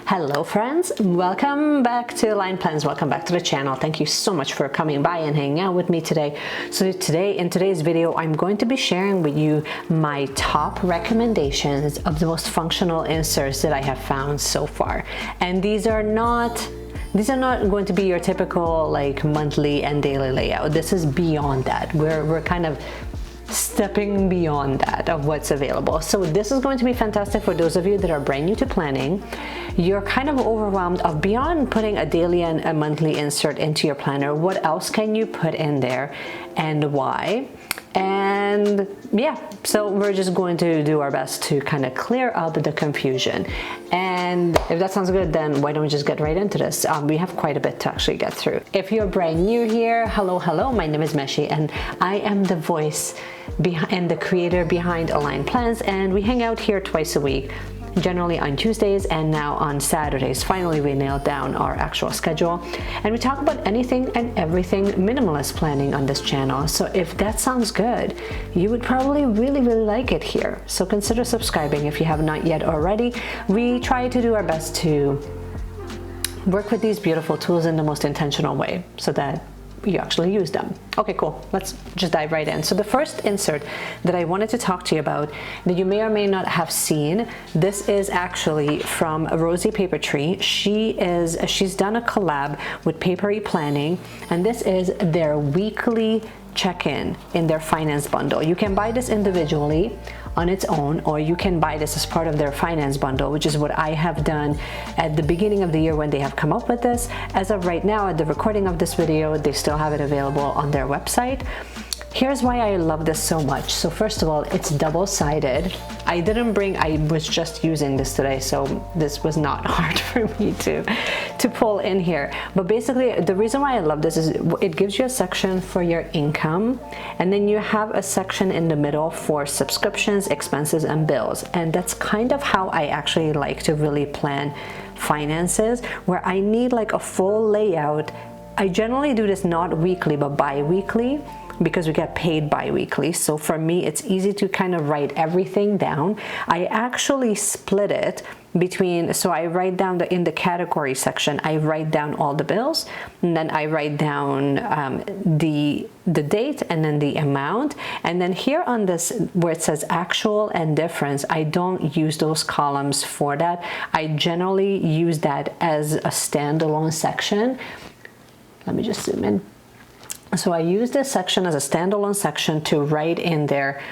Hello friends, welcome back to Line Plans, welcome back to the channel. Thank you so much for coming by and hanging out with me today. So in today's video, I'm going to be sharing with you my top recommendations of the most functional inserts that I have found so far. And these are not going to be your typical like monthly and daily layout. This is beyond that. We're kind of stepping beyond that of what's available. So this is going to be fantastic for those of you that are brand new to planning. You're kind of overwhelmed of beyond putting a daily and a monthly insert into your planner. What else can you put in there and why? And yeah, so we're just going to do our best to kind of clear up the confusion. And if that sounds good, then why don't we just get right into this? We have quite a bit to actually get through. If you're brand new here, hello, my name is Meshi and I am the voice and the creator behind Align Plans, and we hang out here twice a week, generally on Tuesdays and now on Saturdays. Finally, we nailed down our actual schedule and we talk about anything and everything minimalist planning on this channel. So if that sounds good, you would probably really like it here. So consider subscribing if you have not yet already. We try to do our best to work with these beautiful tools in the most intentional way so that you actually use them. Okay, cool. Let's just dive right in. So the first insert that I wanted to talk to you about that you may or may not have seen, this is actually from Rosie Papertree. She's done a collab with Papery Planning, and this is their weekly check-in in their finance bundle. You can buy this individually on its own, or you can buy this as part of their finance bundle, which is what I have done at the beginning of the year when they have come up with this. As of right now, at the recording of this video, they still have it available on their website. Here's why I love this so much. So first of all, it's double-sided. I was just using this today, so this was not hard for me to pull in here. But basically, the reason why I love this is it gives you a section for your income, and then you have a section in the middle for subscriptions, expenses, and bills. And that's kind of how I actually like to really plan finances, where I need like a full layout. I generally do this not weekly, but bi-weekly, because we get paid bi-weekly. So for me, it's easy to kind of write everything down. I actually split it between, so I write down in the category section, I write down all the bills, and then I write down the date and then the amount. And then here on this, where it says actual and difference, I don't use those columns for that. I generally use that as a standalone section. Let me just zoom in. So I use this section as a standalone section to write in there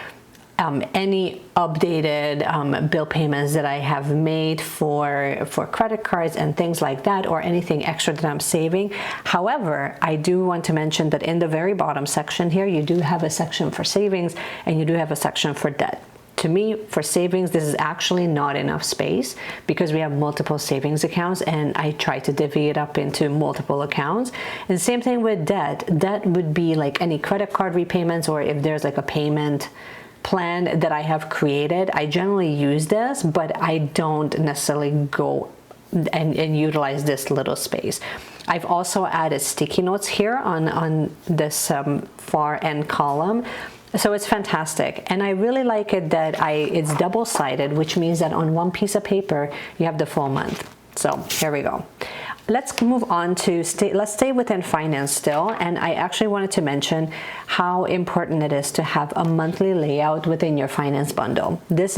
any updated bill payments that I have made for credit cards and things like that, or anything extra that I'm saving. However, I do want to mention that in the very bottom section here, you do have a section for savings and you do have a section for debt. To me, for savings, this is actually not enough space because we have multiple savings accounts and I try to divvy it up into multiple accounts. And same thing with debt. Debt would be like any credit card repayments, or if there's like a payment plan that I have created, I generally use this, but I don't necessarily go and utilize this little space. I've also added sticky notes here on this far end column. So it's fantastic, and I really like it that it's double-sided, which means that on one piece of paper you have the full month. So here we go. Let's move on to let's stay within finance still, and I actually wanted to mention how important it is to have a monthly layout within your finance bundle. This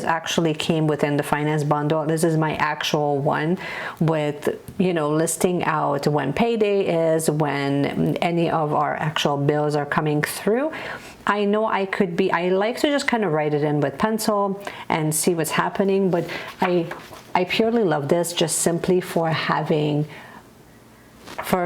actually came within the finance bundle. This is my actual one with, you know, listing out when payday is, when any of our actual bills are coming through. I know I like to just kind of write it in with pencil and see what's happening, but I purely love this just simply for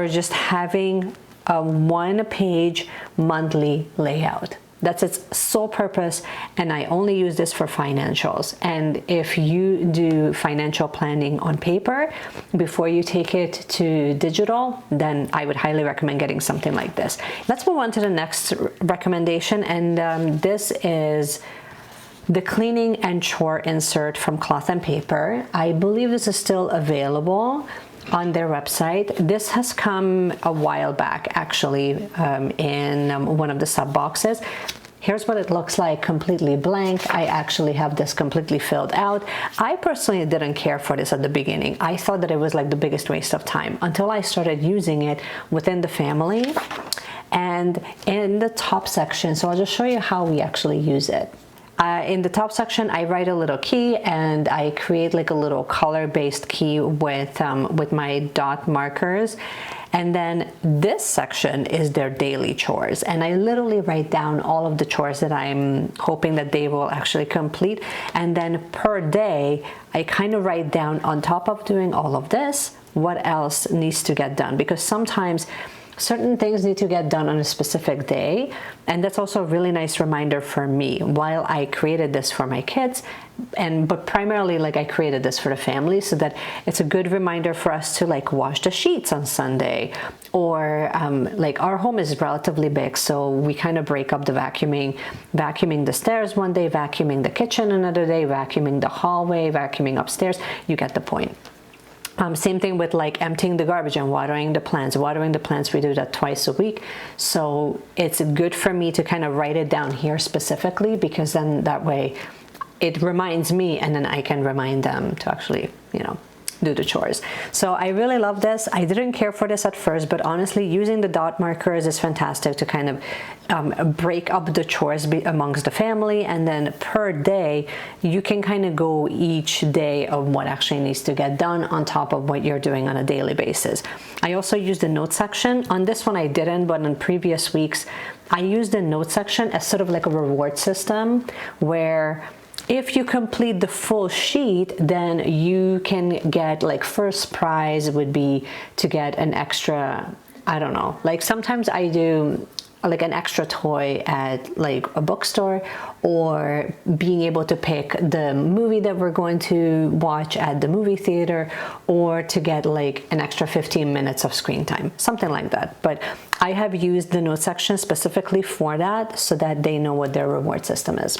just having a one-page monthly layout. That's its sole purpose, and I only use this for financials. And if you do financial planning on paper before you take it to digital, then I would highly recommend getting something like this. Let's move on to the next recommendation, and this is the cleaning and chore insert from Cloth and Paper. I believe this is still available on their website. This has come a while back, actually, in one of the sub boxes. Here's what it looks like completely blank. I actually have this completely filled out. I personally didn't care for this at the beginning. I thought that it was like the biggest waste of time until I started using it within the family and in the top section. So I'll just show you how we actually use it. In the top section, I write a little key and I create like a little color-based key with my dot markers. And then this section is their daily chores. And I literally write down all of the chores that I'm hoping that they will actually complete. And then per day, I kind of write down on top of doing all of this, what else needs to get done. Because sometimes certain things need to get done on a specific day, and that's also a really nice reminder for me while I created this for my kids, but primarily like I created this for the family, so that it's a good reminder for us to like wash the sheets on Sunday, or like our home is relatively big, so we kind of break up the vacuuming the stairs one day, vacuuming the kitchen another day, vacuuming the hallway, vacuuming upstairs. You get the point. Same thing with like emptying the garbage and watering the plants. Watering the plants, we do that twice a week. So it's good for me to kind of write it down here specifically, because then that way it reminds me and then I can remind them to actually, you know, do the chores. So I really love this. I didn't care for this at first, but honestly, using the dot markers is fantastic to kind of break up the chores amongst the family, and then per day you can kind of go each day of what actually needs to get done on top of what you're doing on a daily basis. I also use the note section. On this one I didn't, but in previous weeks I used the note section as sort of like a reward system, where if you complete the full sheet, then you can get like first prize would be to get an extra, I don't know, like sometimes I do like an extra toy at like a bookstore, or being able to pick the movie that we're going to watch at the movie theater, or to get like an extra 15 minutes of screen time, something like that. But I have used the note section specifically for that, so that they know what their reward system is.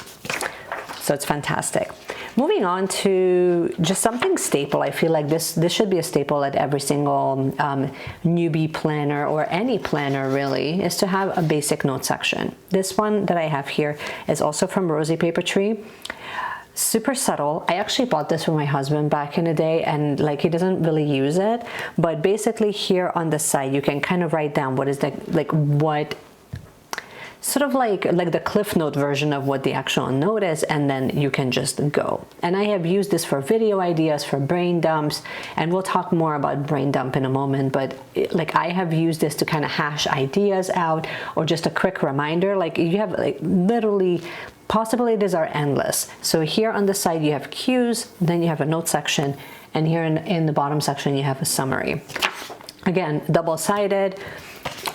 So it's fantastic. Moving on to just something staple. I feel like this should be a staple at every single newbie planner, or any planner really, is to have a basic note section. This one that I have here is also from Rosie Paper Tree. Super subtle. I actually bought this for my husband back in the day, and like he doesn't really use it, but basically here on the side you can kind of write down what is the, like what sort of like the Cliff Note version of what the actual note is, and then you can just go. And I have used this for video ideas, for brain dumps, and we'll talk more about brain dump in a moment, but like I have used this to kind of hash ideas out, or just a quick reminder. Like you have like literally possibilities are endless. So here on the side you have cues, then you have a note section, and here in the bottom section you have a summary. Again, double-sided.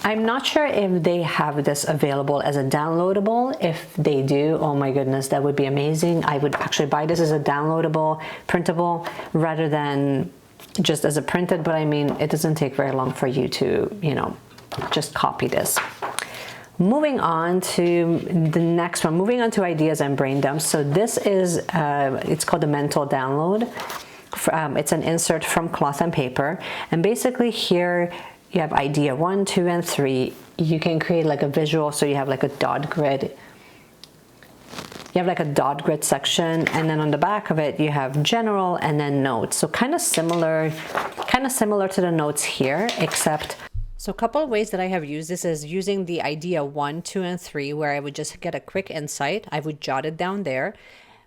I'm not sure if they have this available as a downloadable. If they do, oh my goodness, that would be amazing. I would actually buy this as a downloadable, printable, rather than just as a printed, but I mean, it doesn't take very long for you to, you know, just copy this. Moving on to the next one, moving on to ideas and brain dumps. So this is, it's called the mental download. It's an insert from Cloth and Paper. And basically here, you have idea 1, 2, and 3. You can create like a visual, so you have like a dot grid. You have like a dot grid section, and then on the back of it, you have general and then notes. So kind of similar to the notes here, except. So a couple of ways that I have used this is using the idea 1, 2, and 3, where I would just get a quick insight. I would jot it down there.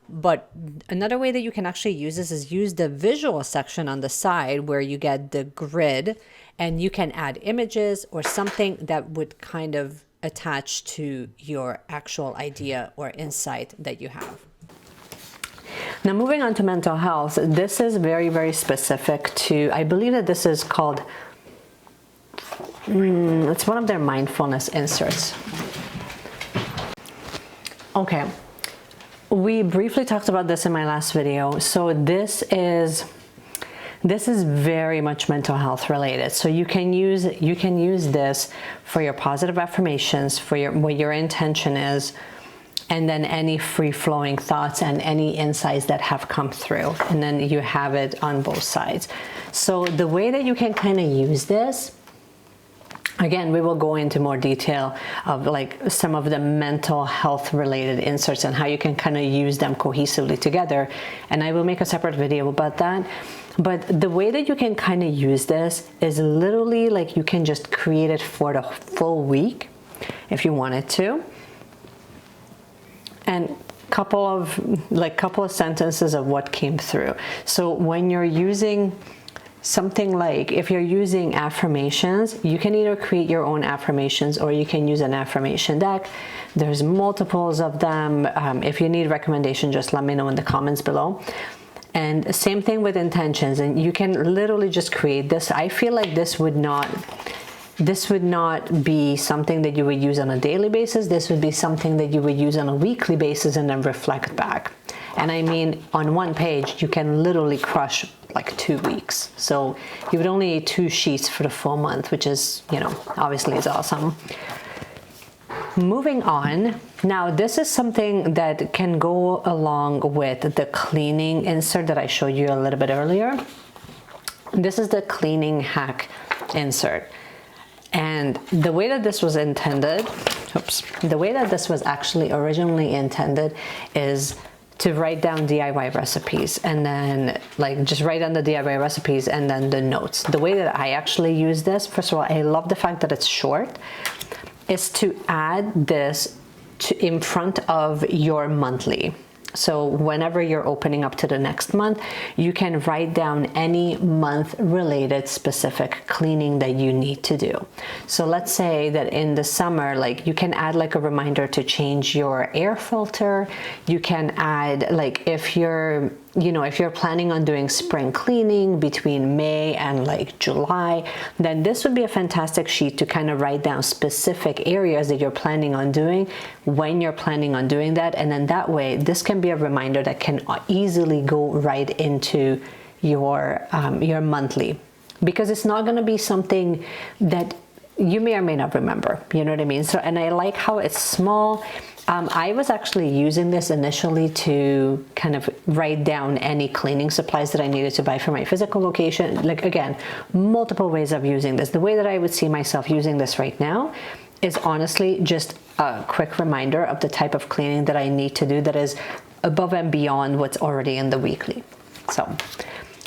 But another way that you can actually use this is use the visual section on the side, where you get the grid, and you can add images or something that would kind of attach to your actual idea or insight that you have. Now moving on to mental health, this is very, very specific to, I believe that this is called, it's one of their mindfulness inserts. Okay. We briefly talked about this in my last video. So this is very much mental health related. So you can use this for your positive affirmations, for what your intention is, and then any free-flowing thoughts and any insights that have come through, and then you have it on both sides. So the way that you can kind of use this Again, we will go into more detail of like some of the mental health related inserts and how you can kind of use them cohesively together. And I will make a separate video about that. But the way that you can kind of use this is literally like you can just create it for the full week if you wanted to. And couple of sentences of what came through. So when you're using something like, if you're using affirmations, you can either create your own affirmations or you can use an affirmation deck. There's multiples of them. If you need recommendation, just let me know in the comments below. And same thing with intentions, and you can literally just create this. I feel like this would not be something that you would use on a daily basis. This would be something that you would use on a weekly basis and then reflect back. And I mean, on one page, you can literally crush like 2 weeks. So you would only need 2 sheets for the full month, which is, you know, obviously is awesome. Moving on, now this is something that can go along with the cleaning insert that I showed you a little bit earlier. This is the cleaning hack insert. And the way that this was intended, the way that this was actually originally intended is to write down DIY recipes and then like just write down the DIY recipes and then the notes. The way that I actually use this, first of all, I love the fact that it's short, is to add this in front of your monthly. So whenever you're opening up to the next month, you can write down any month related specific cleaning that you need to do. So let's say that in the summer, like you can add like a reminder to change your air filter. You can add like if you're planning on doing spring cleaning between May and like July, then this would be a fantastic sheet to kind of write down specific areas that you're planning on doing, when you're planning on doing that. And then that way, this can be a reminder that can easily go right into your monthly, because it's not going to be something that you may or may not remember, you know what I mean? So, and I like how it's small. I was actually using this initially to kind of write down any cleaning supplies that I needed to buy for my physical location. Like again, multiple ways of using this. The way that I would see myself using this right now is honestly just a quick reminder of the type of cleaning that I need to do that is above and beyond what's already in the weekly. So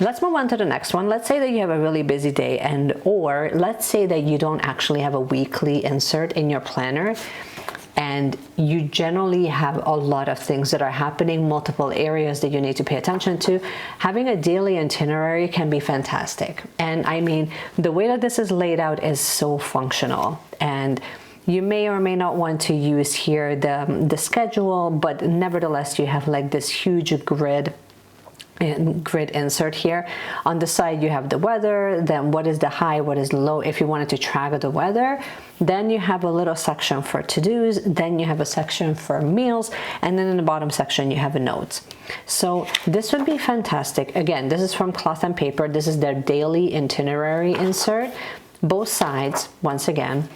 let's move on to the next one. Let's say that you have a really busy day, or let's say that you don't actually have a weekly insert in your planner, and you generally have a lot of things that are happening, multiple areas that you need to pay attention to. Having a daily itinerary can be fantastic. And I mean, the way that this is laid out is so functional. And you may or may not want to use here the schedule, but nevertheless, you have like this huge grid insert here. On the side you have the weather, then what is the high, what is low if you wanted to track the weather. Then you have a little section for to-dos, then you have a section for meals, and then in the bottom section you have a notes. So this would be fantastic. Again, this is from Cloth and Paper. This is their daily itinerary insert. Both sides, once again.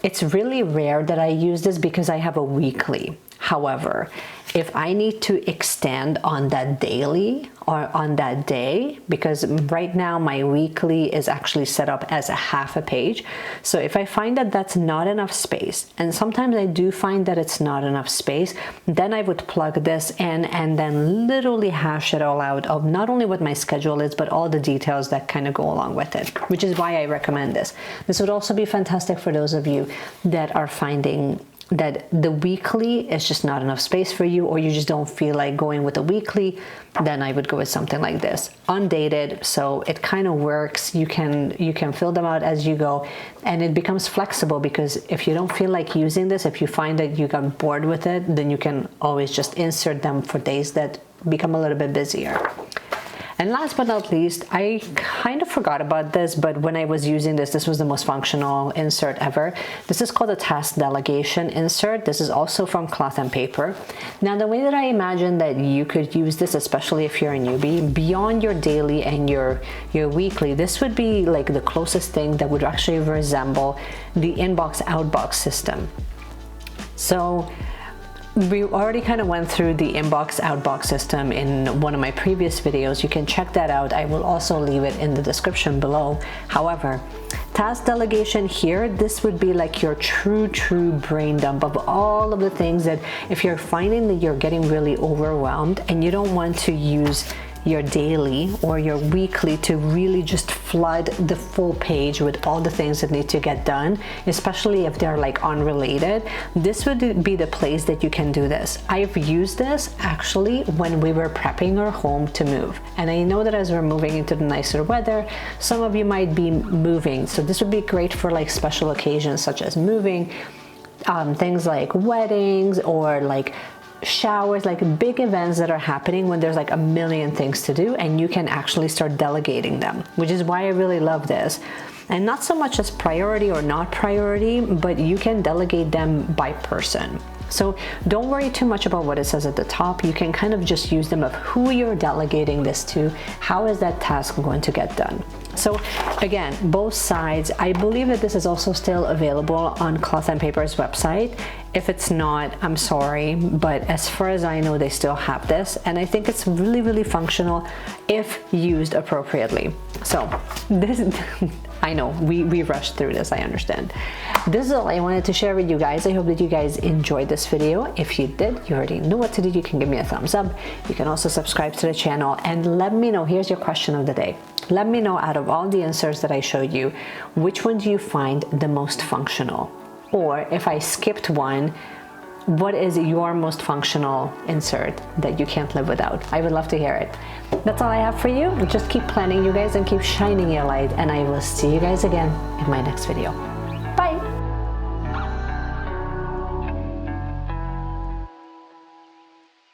It's really rare that I use this because I have a weekly. However, if I need to extend on that daily or on that day, because right now my weekly is actually set up as a half a page. So if I find that that's not enough space, and sometimes I do find that it's not enough space, then I would plug this in and then literally hash it all out of not only what my schedule is, but all the details that kind of go along with it, which is why I recommend this. This would also be fantastic for those of you that are finding that the weekly is just not enough space for you, or you just don't feel like going with a weekly, then I would go with something like this. Undated, so it kind of works. You can fill them out as you go, and it becomes flexible, because if you don't feel like using this, if you find that you got bored with it, then you can always just insert them for days that become a little bit busier. And last but not least, I kind of forgot about this, but when I was using this, this was the most functional insert ever. This is called a task delegation insert. This is also from Cloth and Paper. Now, the way that I imagine that you could use this, especially if you're a newbie, beyond your daily and your weekly, this would be like the closest thing that would actually resemble the inbox-outbox system. So we already kind of went through the inbox-outbox system in one of my previous videos. You can check that out. I will also leave it in the description below. However, Task delegation here, this would be like your true brain dump of all of the things that if you're finding that you're getting really overwhelmed and you don't want to use your daily or your weekly to really just flood the full page with all the things that need to get done, especially if they're like unrelated, this would be the place that you can do this. I've used this actually when we were prepping our home to move. And I know that as we're moving into the nicer weather, some of you might be moving. So this would be great for like special occasions such as moving, things like weddings or like showers, like big events that are happening when there's like a million things to do, and you can actually start delegating them, which is why I really love this. And not so much as priority or not priority, but you can delegate them by person. So don't worry too much about what it says at the top. You can kind of just use them of who you're delegating this to. How is that task going to get done? So again, both sides. I believe that this is also still available on Cloth and Paper's website. If it's not, I'm sorry, but as far as I know, they still have this, and I think it's really functional if used appropriately. So this, I know we rushed through this, I understand. This is all I wanted to share with you guys. I hope that you guys enjoyed this video. If you did, you already know what to do. You can give me a thumbs up. You can also subscribe to the channel and let me know. Here's your question of the day. Let me know, out of all the answers that I showed you, which one do you find the most functional? Or if I skipped one, what is your most functional insert that you can't live without? I would love to hear it. That's all I have for you. Just keep planning, you guys, and keep shining your light, and I will see you guys again in my next video.